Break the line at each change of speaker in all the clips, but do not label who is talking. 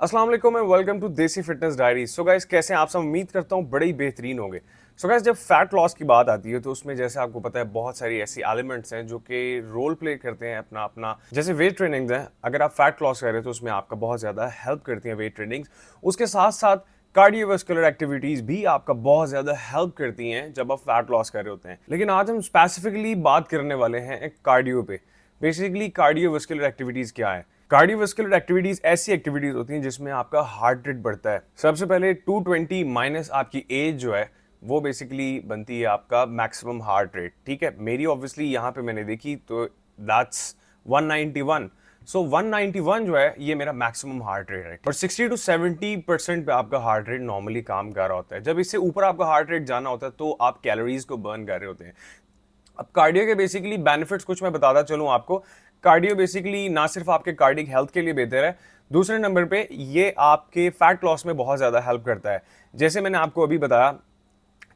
अस्सलाम वालेकुम and welcome to देसी फिटनेस डायरी। सो गाइस, कैसे हैं आप सब? उम्मीद करता हूँ बड़े ही बेहतरीन होंगे। सो गाइस, जब फैट लॉस की बात आती है तो उसमें जैसे आपको पता है बहुत सारी ऐसी एलिमेंट्स हैं जो कि रोल प्ले करते हैं अपना अपना। जैसे वेट ट्रेनिंग्स हैं, अगर आप फैट लॉस कर रहे हैं तो उसमें आपका बहुत ज़्यादा हेल्प करती हैं वेट ट्रेनिंग्स। उसके साथ साथ कार्डियोवास्कुलर एक्टिविटीज़ भी आपका बहुत ज़्यादा हेल्प करती हैं जब आप फैट लॉस कर रहे होते हैं। लेकिन आज हम स्पेसिफिकली बात करने वाले हैं एक कार्डियो पे। बेसिकली कार्डियोवास्कुलर एक्टिविटीज़ क्या है? कार्डियोवास्कुलर एक्टिविटीज ऐसी एक्टिविटीज होती हैं जिसमें आपका हार्ट रेट बढ़ता है। सबसे पहले 220 माइनस आपकी एज जो है वो बेसिकली बनती है आपका मैक्सिमम हार्ट रेट। ठीक है, मेरी ऑब्वियसली यहाँ पे मैंने देखी तो दैट्स 191। सो 191 जो है ये मेरा मैक्सिमम हार्ट रेट है। और 60 to 70% पे आपका हार्ट रेट नॉर्मली काम कर रहा होता है। जब इससे ऊपर आपका हार्ट रेट जाना होता है तो आप कैलोरीज को बर्न कर रहे होते हैं। अब कार्डियो के बेसिकली बेनिफिट्स कुछ मैं बताता चलूं आपको। कार्डियो बेसिकली ना सिर्फ आपके कार्डिक हेल्थ के लिए बेहतर है, दूसरे नंबर पे ये आपके फैट लॉस में बहुत ज़्यादा हेल्प करता है। जैसे मैंने आपको अभी बताया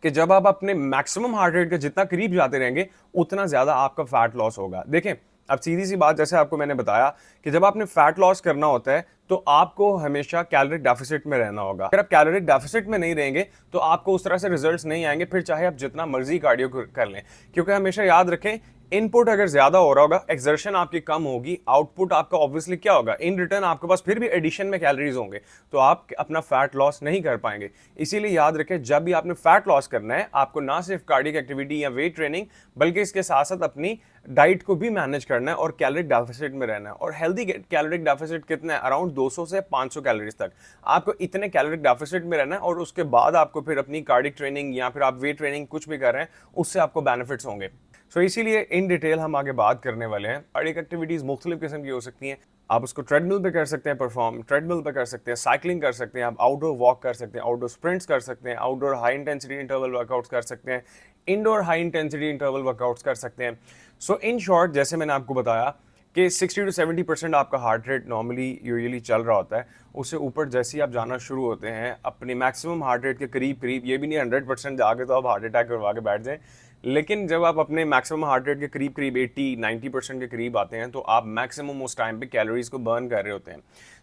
कि जब आप अपने मैक्सिमम हार्ट रेट के जितना करीब जाते रहेंगे उतना ज़्यादा आपका फैट लॉस होगा। देखें, अब सीधी सी बात, जैसे आपको मैंने बताया कि जब आपने फैट लॉस करना होता है तो आपको हमेशा कैलोरिक डेफिसिट में रहना होगा। अगर आप कैलोरिक डेफिसिट में नहीं रहेंगे तो आपको उस तरह से रिजल्ट्स नहीं आएंगे, फिर चाहे आप जितना मर्जी कार्डियो कर लें। क्योंकि हमेशा याद रखें, इनपुट अगर ज्यादा हो रहा होगा, एक्सर्शन आपकी कम होगी, आउटपुट आपका ऑब्वियसली क्या होगा, इन रिटर्न आपके पास फिर भी एडिशन में कैलोरीज होंगे, तो आप अपना फैट लॉस नहीं कर पाएंगे। इसीलिए याद रखें, जब भी आपने फैट लॉस करना है आपको ना सिर्फ कार्डियक एक्टिविटी या वेट ट्रेनिंग बल्कि इसके साथ साथ अपनी डाइट को भी मैनेज करना है और कैलोरिक डेफिसिट में रहना है। और हेल्दी कैलोरिक डेफिसिट कितना है? अराउंड 200 से 500 कैलोरीज तक आपको इतने कैलोरिक डेफिसिट में रहना है। और उसके बाद आपको फिर अपनी कार्डिक ट्रेनिंग या फिर आप वेट ट्रेनिंग कुछ भी कर रहे हैं उससे आपको बेनिफिट्स होंगे। सो इसीलिए इन डिटेल हम आगे बात करने वाले हैं। कार्डियक एक्टिविटीज मुख्तलिफ किस्म की हो सकती हैं। आप उसको ट्रेडमिल पे कर सकते हैं, परफॉर्म ट्रेडमिल पे कर सकते हैं, साइकिलिंग कर सकते हैं, आप आउटडोर वॉक कर सकते हैं, आउटडोर स्प्रिंट्स कर सकते हैं, outdoor high intensity interval workouts कर सकते हैं, indoor high intensity interval workouts कर सकते हैं। सो इन शॉर्ट, जैसे मैंने आपको बताया कि 60 to 70% आपका हार्ट रेट नॉर्मली यूजुअली चल रहा होता है। उससे ऊपर जैसे ही आप जाना शुरू होते हैं अपने मैक्सिमम हार्ट रेट के करीब करीब, ये भी नहीं 100% जाके तो आप हार्ट अटैक करवा के बैठ जाएं, लेकिन जब आप अपने मैक्सिमम हार्ट रेट के करीब करीब 80-90% के करीब आते हैं तो आप मैक्सिमम उस टाइम पे कैलोरीज को बर्न कर रहे होते हैं।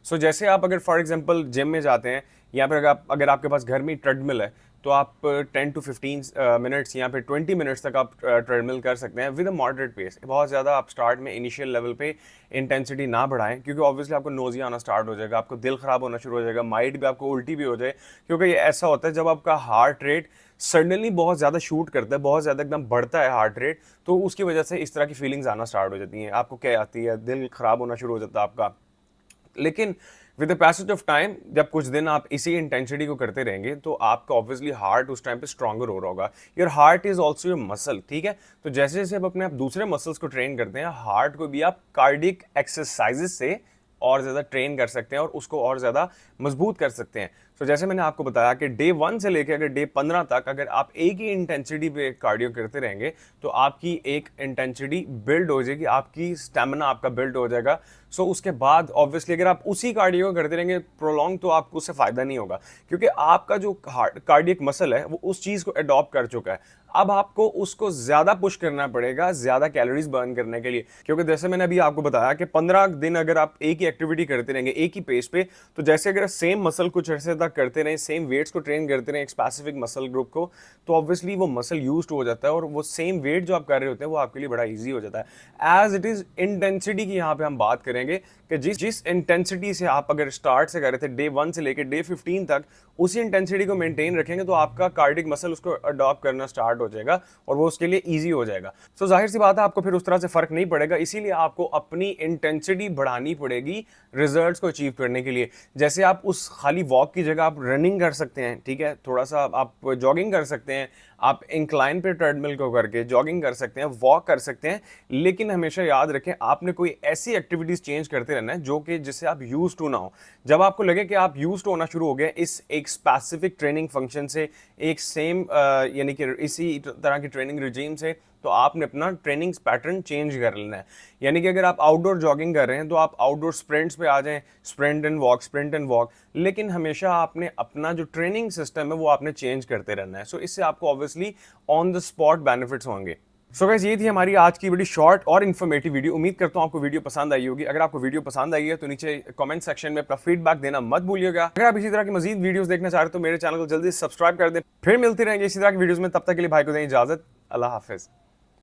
सो जैसे आप अगर फॉर एग्जांपल जिम में जाते हैं या फिर अगर आपके पास घर में ट्रेडमिल है तो आप 10 to 15 मिनट्स या फिर 20 मिनट्स तक आप ट्रेडमिल कर सकते हैं विद अ मॉडरेट पेस। बहुत ज़्यादा आप स्टार्ट में इनिशियल लेवल पे इंटेंसिटी ना बढ़ाएं, क्योंकि ऑब्वियसली आपको नोज़िया आना स्टार्ट हो जाएगा, आपको दिल ख़राब होना शुरू हो जाएगा, माइंड भी आपको उल्टी भी हो जाए। क्योंकि ये ऐसा होता है जब आपका हार्ट रेट सडनली बहुत ज़्यादा शूट करता है, बहुत ज़्यादा एकदम बढ़ता है हार्ट रेट, तो उसकी वजह से इस तरह की फीलिंग्स आना स्टार्ट हो जाती हैं। आपको क्या आती है? दिल ख़राब होना शुरू हो जाता है आपका। लेकिन with the passage of time, जब कुछ दिन आप इसी इंटेंसिटी को करते रहेंगे तो आपका ऑब्वियसली हार्ट उस टाइम पे स्ट्रॉन्गर हो रहा होगा। Your heart is also your muscle. ठीक है, तो जैसे जैसे आप अपने आप दूसरे मसल्स को ट्रेन करते हैं, हार्ट को भी आप कार्डिक एक्सरसाइजेस से और ज़्यादा ट्रेन कर सकते हैं और उसको और ज़्यादा मजबूत कर सकते हैं। तो जैसे मैंने आपको बताया कि डे 1 से लेकर अगर डे 15 तक अगर आप एक ही इंटेंसिटी पे कार्डियो करते रहेंगे तो आपकी एक इंटेंसिटी बिल्ड हो जाएगी, आपकी स्टेमिना आपका बिल्ड हो जाएगा। सो उसके बाद ऑब्वियसली अगर आप उसी कार्डियो करते रहेंगे प्रोलॉन्ग तो आपको उससे फ़ायदा नहीं होगा, क्योंकि आपका जो कार्डियक मसल है वो उस चीज़ को अडॉप्ट कर चुका है। अब आपको उसको ज़्यादा पुश करना पड़ेगा ज़्यादा कैलोरीज बर्न करने के लिए, क्योंकि जैसे मैंने अभी आपको बताया कि 15 दिन अगर आप एक ही एक्टिविटी करते रहेंगे एक ही पेस पे, तो जैसे अगर सेम मसल कुछ अर्से तक करते रहें, सेम वेट्स को ट्रेन करते रहें एक स्पेसिफिक मसल ग्रुप को, तो ऑब्वियसली वो मसल यूज्ड हो जाता है और वो सेम वेट जो आप कर रहे होते हैं वो आपके लिए बड़ा ईजी हो जाता है। एज इट इज़ इंटेंसिटी की यहाँ पे हम बात करेंगे कि जिस इंटेंसिटी से आप अगर स्टार्ट से कर रहे थे डे 1 से लेकर डे 15 तक, उसी इंटेंसिटी को मेंटेन रखेंगे तो आपका कार्डिक मसल उसको अडॉप्ट करना स्टार्ट हो जाएगा और वो उसके लिए ईजी हो जाएगा। सो जाहिर सी बात है आपको फिर उस तरह से फर्क नहीं पड़ेगा, इसीलिए आपको अपनी इंटेंसिटी बढ़ानी पड़ेगी रिजल्ट्स को अचीव करने के लिए। जैसे आप उस खाली वॉक की जगह आप रनिंग कर सकते हैं, ठीक है, थोड़ा सा आप जॉगिंग कर सकते हैं, आप इंक्लाइन पे ट्रेडमिल को करके जॉगिंग कर सकते हैं, वॉक कर सकते हैं, लेकिन हमेशा याद रखें आपने कोई ऐसी एक्टिविटीज चेंज करते रहना है जो कि जिससे आप यूज टू ना हो। जब आपको लगे कि आप यूज टू होना शुरू हो गए इस एक स्पेसिफिक ट्रेनिंग फंक्शन से, एक सेम यानी कि इसी तरह की ट्रेनिंग रिजीम से, तो आपने अपना ट्रेनिंग पैटर्न चेंज कर लेना है। यानी कि अगर आप आउटडोर जॉगिंग कर रहे हैं तो आप आउटडोर स्प्रिंट्स पे आ जाएं, स्प्रिंट एंड वॉक, लेकिन हमेशा आपने अपना जो ट्रेनिंग सिस्टम है वो आपने चेंज करते रहना है। सो इससे आपको obviously on the spot benefits होंगे। सो गाइस ये थी हमारी आज की बड़ी शॉर्ट और इन्फॉर्मेटिव वीडियो। उम्मीद करता हूँ आपको वीडियो पसंद आई होगी। अगर आपको वीडियो पसंद आई है तो नीचे कमेंट सेक्शन में अपना फीडबैक देना मत भूलिएगा। अगर आप इसी तरह की मजीद वीडियोस देखना चाह रहे हो तो मेरे चैनल को जल्दी सब्सक्राइब कर दें। फिर मिलते रहेंगे इसी तरह की वीडियोस में, तब तक के लिए भाई को दें इजाजत। अल्लाह हाफिज।